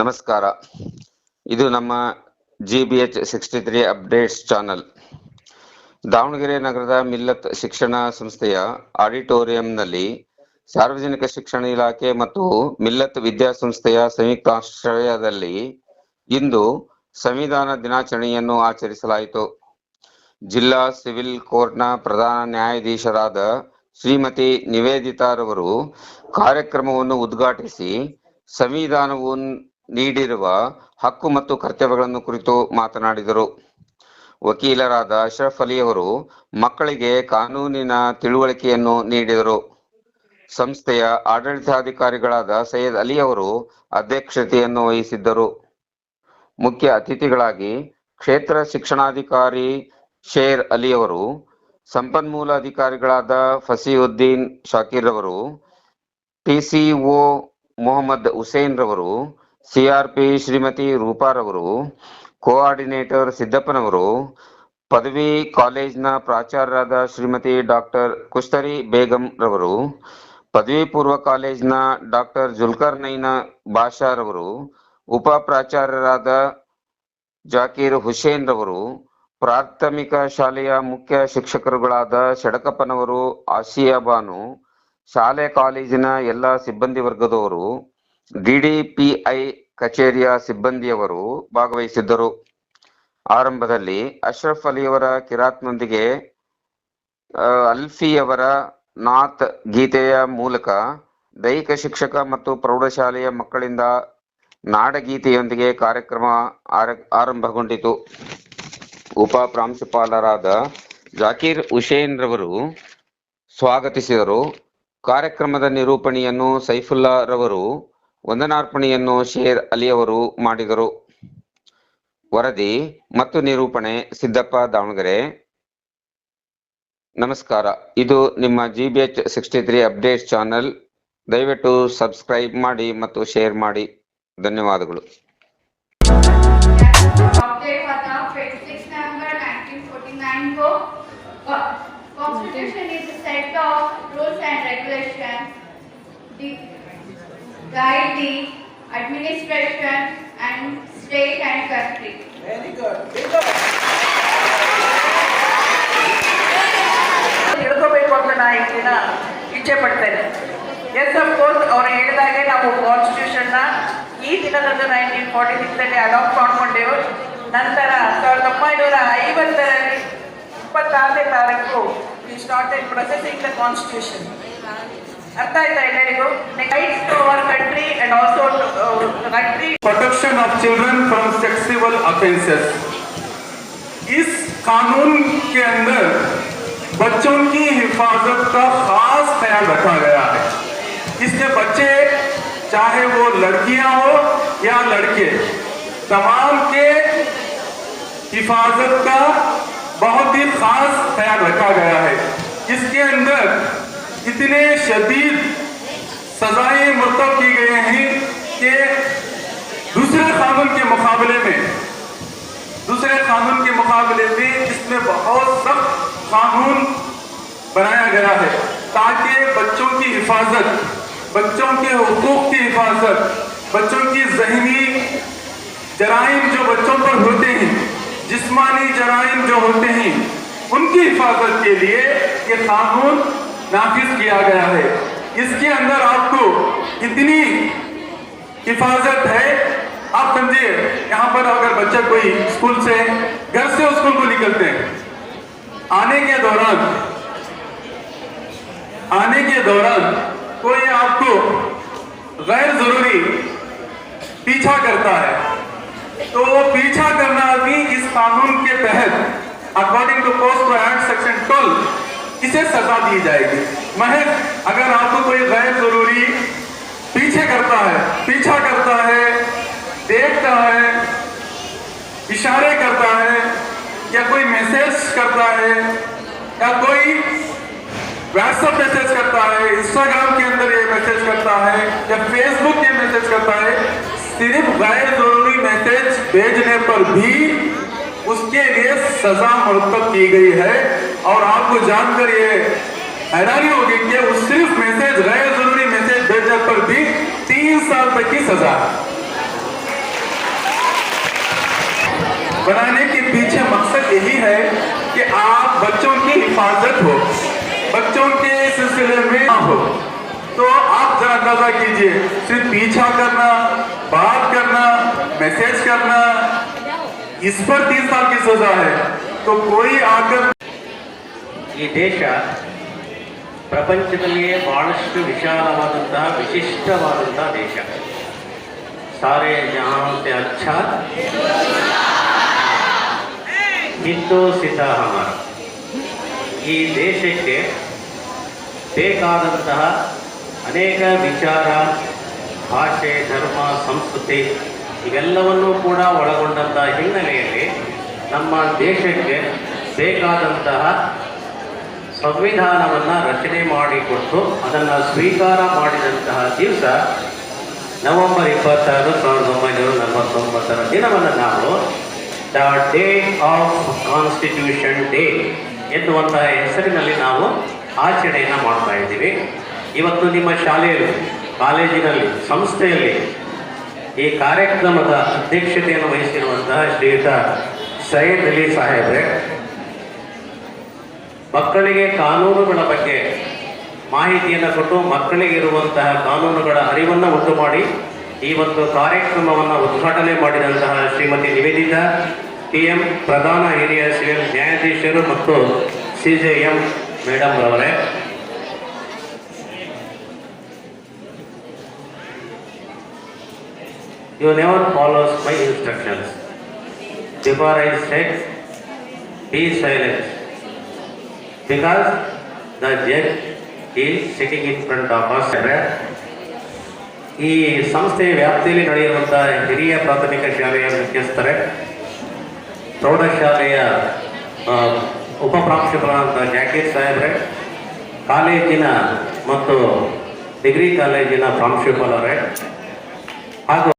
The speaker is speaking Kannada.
ನಮಸ್ಕಾರ. ಇದು ನಮ್ಮ GBH 63 ಅಪ್ಡೇಟ್ಸ್ ಚಾನಲ್. ದಾವಣಗೆರೆ ನಗರದ ಮಿಲ್ಲತ್ ಶಿಕ್ಷಣ ಸಂಸ್ಥೆಯ ಆಡಿಟೋರಿಯಂನಲ್ಲಿ ಸಾರ್ವಜನಿಕ ಶಿಕ್ಷಣ ಇಲಾಖೆ ಮತ್ತು ಮಿಲ್ಲತ್ ವಿದ್ಯಾಸಂಸ್ಥೆಯ ಸಂಯುಕ್ತಾಶ್ರಯದಲ್ಲಿ ಇಂದು ಸಂವಿಧಾನ ದಿನಾಚರಣೆಯನ್ನು ಆಚರಿಸಲಾಯಿತು. ಜಿಲ್ಲಾ ಸಿವಿಲ್ ಕೋರ್ಟ್ನ ಪ್ರಧಾನ ನ್ಯಾಯಾಧೀಶರಾದ ಶ್ರೀಮತಿ ನಿವೇದಿತಾರವರು ಕಾರ್ಯಕ್ರಮವನ್ನು ಉದ್ಘಾಟಿಸಿ ಸಂವಿಧಾನವು ನೀಡಿರುವ ಹಕ್ಕು ಮತ್ತು ಕರ್ತವ್ಯಗಳನ್ನು ಕುರಿತು ಮಾತನಾಡಿದರು. ವಕೀಲರಾದ ಅಶ್ರಫ್ ಅಲಿ ಅವರು ಮಕ್ಕಳಿಗೆ ಕಾನೂನಿನ ತಿಳುವಳಿಕೆಯನ್ನು ನೀಡಿದರು. ಸಂಸ್ಥೆಯ ಆಡಳಿತಾಧಿಕಾರಿಗಳಾದ ಸೈಯದ್ ಅಲಿ ಅವರು ಅಧ್ಯಕ್ಷತೆಯನ್ನು ವಹಿಸಿದ್ದರು. ಮುಖ್ಯ ಅತಿಥಿಗಳಾಗಿ ಕ್ಷೇತ್ರ ಶಿಕ್ಷಣಾಧಿಕಾರಿ ಶೇರ್ ಅಲಿ ಅವರು, ಸಂಪನ್ಮೂಲ ಅಧಿಕಾರಿಗಳಾದ ಫಸೀವುದ್ದೀನ್ ಶಾಕೀರ್ ಅವರು, TCO ಮೊಹಮ್ಮದ್ ಹುಸೇನ್ ರವರು, CRP ಶ್ರೀಮತಿ ರೂಪಾರವರು, ಕೋಆರ್ಡಿನೇಟರ್ ಸಿದ್ದಪ್ಪನವರು, ಪದವಿ ಕಾಲೇಜಿನ ಪ್ರಾಚಾರ್ಯರಾದ ಶ್ರೀಮತಿ ಡಾಕ್ಟರ್ ಕುಸ್ತರಿ ಬೇಗಂ ರವರು, ಪದವಿ ಪೂರ್ವ ಕಾಲೇಜಿನ ಡಾಕ್ಟರ್ ಜುಲ್ಕರ್ನೈನ ಬಾಷಾ ರವರು, ಉಪ ಪ್ರಾಚಾರ್ಯರಾದ ಜಾಕೀರ್ ಹುಸೇನ್ ರವರು, ಪ್ರಾಥಮಿಕ ಶಾಲೆಯ ಮುಖ್ಯ ಶಿಕ್ಷಕರುಗಳಾದ ಶಡಕಪ್ಪನವರು, ಆಸಿಯಾ ಬಾನು, ಶಾಲೆ ಕಾಲೇಜಿನ ಎಲ್ಲ ಸಿಬ್ಬಂದಿ ವರ್ಗದವರು, DDPI ಕಚೇರಿಯ ಸಿಬ್ಬಂದಿಯವರು ಭಾಗವಹಿಸಿದ್ದರು. ಆರಂಭದಲ್ಲಿ ಅಶ್ರಫ್ ಅಲಿಯವರ ಕಿರಾತ್ನೊಂದಿಗೆ ಅಲ್ಫಿಯವರ ನಾತ್ ಗೀತೆಯ ಮೂಲಕ ದೈಹಿಕ ಶಿಕ್ಷಕ ಮತ್ತು ಪ್ರೌಢಶಾಲೆಯ ಮಕ್ಕಳಿಂದ ನಾಡಗೀತೆಯೊಂದಿಗೆ ಕಾರ್ಯಕ್ರಮ ಆರಂಭಗೊಂಡಿತು. ಉಪ ಪ್ರಾಂಶುಪಾಲರಾದ ಜಾಕೀರ್ ಹುಸೇನ್ ರವರು ಸ್ವಾಗತಿಸಿದರು. ಕಾರ್ಯಕ್ರಮದ ನಿರೂಪಣೆಯನ್ನು ಸೈಫುಲ್ಲಾ ರವರು, ವಂದನಾರ್ಪಣೆಯನ್ನು ಶೇರ್ ಅಲಿ ಅವರು ಮಾಡಿದರು. ವರದಿ ಮತ್ತು ನಿರೂಪಣೆ ಸಿದ್ದಪ್ಪ, ದಾವಣಗೆರೆ. ನಮಸ್ಕಾರ. ಇದು ನಿಮ್ಮ GBH 63 ಅಪ್ಡೇಟ್ಸ್ ಚಾನಲ್. ದಯವಿಟ್ಟು ಸಬ್ಸ್ಕ್ರೈಬ್ ಮಾಡಿ ಮತ್ತು ಶೇರ್ ಮಾಡಿ. ಧನ್ಯವಾದಗಳು. Constitution is a set of rules and regulations guide the administration and state and country. Very good. ತಿಳ್ಕೋಬೇಕು ಅಂತ ನಾ ಈ ದಿನ ಇಚ್ಛೆ ಪಡ್ತೇನೆ. ಎಸ್ ಆಫ್ ಕೋರ್ಸ್ ಅವ್ರು ಹೇಳಿದಾಗೆ ನಾವು ಕಾನ್ಸ್ಟಿಟ್ಯೂಷನ್ನ ಈ ದಿನದಂದು 1946 ಅಡಾಪ್ಟ್ ಮಾಡ್ಕೊಂಡೆವು. ನಂತರ 1950ರಲ್ಲಿ 26ನೇ ತಾರೀಕು we started processing the constitution. ಅರ್ಥ ಆಯ್ತಾ ಎಲ್ಲರಿಗೂ? Rights to our country and also country protection of children from sexual offences. इस कानून के अंदर बच्चों की हिफाजत का खास ख्याल रखा गया है. इसके बच्चे चाहे वो लड़कियां हो या लड़के, तमाम के हिफाजत का बहुत ही खास ख्याल रखा गया है. इसके अंदर इतने शदीद सजाएं मुर्तब की गई हैं कि दूसरे कानून के मुकाबले में इसमें बहुत सख्त कानून बनाया गया है ताकि बच्चों की हिफाजत, बच्चों के हुकूक की हिफाजत, बच्चों की जहनी जराइम जो बच्चों पर होते हैं, जिस्मानी जराइम जो होते हैं, उनकी हिफाजत के लिए ये कानून नाफिज किया गया है. इसके अंदर आपको इतनी हिफाजत है. आप समझिए, यहाँ पर अगर बच्चा कोई स्कूल से, घर से स्कूल को निकलते हैं, आने के दौरान कोई आपको गैर जरूरी पीछा करता है, तो वो पीछा करना भी इस कानून के तहत according to POCSO act section 12 इसे सजा दी जाएगी. महज अगर आपको कोई गैर जरूरी पीछा करता है, देखता है, इशारे करता है, या कोई मैसेज करता है, या कोई व्हाट्सएप मैसेज करता है, इंस्टाग्राम के अंदर ये मैसेज करता है, या फेसबुक के मैसेज करता है, सिर्फ गैर जरूरी मैसेज भेजने पर भी उसके लिए सजा मुरतब की गई है. और आपको जानकर ये हैरानी होगी कि उस सिर्फ मैसेज, गैर जरूरी मैसेज भेजने पर भी 3 साल तक की सजा है. बनाने के पीछे मकसद यही है कि आप बच्चों की हिफाजत हो, बच्चों के सिलसिले में ना हो। तो आप जरा अंदाजा कीजिए, सिर्फ पीछा करना, बात करना, मैसेज करना, इस पर 30 साल की सजा है। तो कोई आकर ಈ ದೇಶ ಪ್ರಪಂಚದಲ್ಲಿಯೇ ಬಹಳಷ್ಟು ವಿಶಾಲವಾದಂತಹ ವಿಶಿಷ್ಟವಾದಂತಹ ದೇಶ. ಸಾರೆ ಜಹಾಂ ಸೆ ಅಚ್ಚಾ ಹಿಂದೂ ಸಿತಾ ಹಮಾರ. ಈ ದೇಶಕ್ಕೆ ಬೇಕಾದಂತಹ ಅನೇಕ ವಿಚಾರ, ಭಾಷೆ, ಧರ್ಮ, ಸಂಸ್ಕೃತಿ ಇವೆಲ್ಲವನ್ನೂ ಕೂಡ ಒಳಗೊಂಡಂತಹ ಹಿನ್ನೆಲೆಯಲ್ಲಿ ನಮ್ಮ ದೇಶಕ್ಕೆ ಬೇಕಾದಂತಹ ಸಂವಿಧಾನವನ್ನು ರಚನೆ ಮಾಡಿಕೊಟ್ಟು ಅದನ್ನು ಸ್ವೀಕಾರ ಮಾಡಿದಂತಹ ದಿವಸ ನವೆಂಬರ್ 26, 1949 ದಿನವನ್ನು ನಾವು the day of constitution day ಎನ್ನುವಂತಹ ಹೆಸರಿನಲ್ಲಿ ನಾವು ಆಚರಣೆಯನ್ನು ಮಾಡ್ತಾ ಇದ್ದೀವಿ. ಇವತ್ತು ನಿಮ್ಮ ಶಾಲೆಯಲ್ಲಿ, ಕಾಲೇಜಿನಲ್ಲಿ, ಸಂಸ್ಥೆಯಲ್ಲಿ ಈ ಕಾರ್ಯಕ್ರಮದ ಅಧ್ಯಕ್ಷತೆಯನ್ನು ವಹಿಸಿರುವಂತಹ ಶ್ರೀಯುತ ಸೈಯದ್ ಅಲಿ ಸಾಹೇಬ್ರೆ ಮಕ್ಕಳಿಗೆ ಕಾನೂನುಗಳ ಬಗ್ಗೆ ಮಾಹಿತಿಯನ್ನು ಕೊಟ್ಟು ಮಕ್ಕಳಿಗೆ ಇರುವಂತಹ ಕಾನೂನುಗಳ ಅರಿವನ್ನು ಉಂಟು ಮಾಡಿ ಈ ಒಂದು ಕಾರ್ಯಕ್ರಮವನ್ನು ಉದ್ಘಾಟನೆ ಮಾಡಿದಂತಹ ಶ್ರೀಮತಿ ನಿವೇದಿತಾ TM ಪ್ರಧಾನ ಹಿರಿಯ ಸಿವಿಲ್ ನ್ಯಾಯಾಧೀಶರು ಮತ್ತು CJM ಮೇಡಮ್ ರವರೇ, you never follows my instructions. Before I said, be silent. Because the judge is sitting in front of us. ಈ ಸಂಸ್ಥೆಯ ವ್ಯಾಪ್ತಿಯಲ್ಲಿ ನಡೆಯುವಂತಹ ಹಿರಿಯ ಪ್ರಾಥಮಿಕ ಶಾಲೆಯ ಮುಖ್ಯಸ್ಥರೇ, ಪ್ರೌಢಶಾಲೆಯ ಉಪಪ್ರಾಂಶುಪಾಲರಾದ ಜಾಕೀರ್ ಸಾಹೇಬ್ರೆ, ಕಾಲೇಜಿನ ಮತ್ತು ಡಿಗ್ರಿ ಕಾಲೇಜಿನ ಪ್ರಾಂಶುಪಾಲರೇ ಹಾಗೂ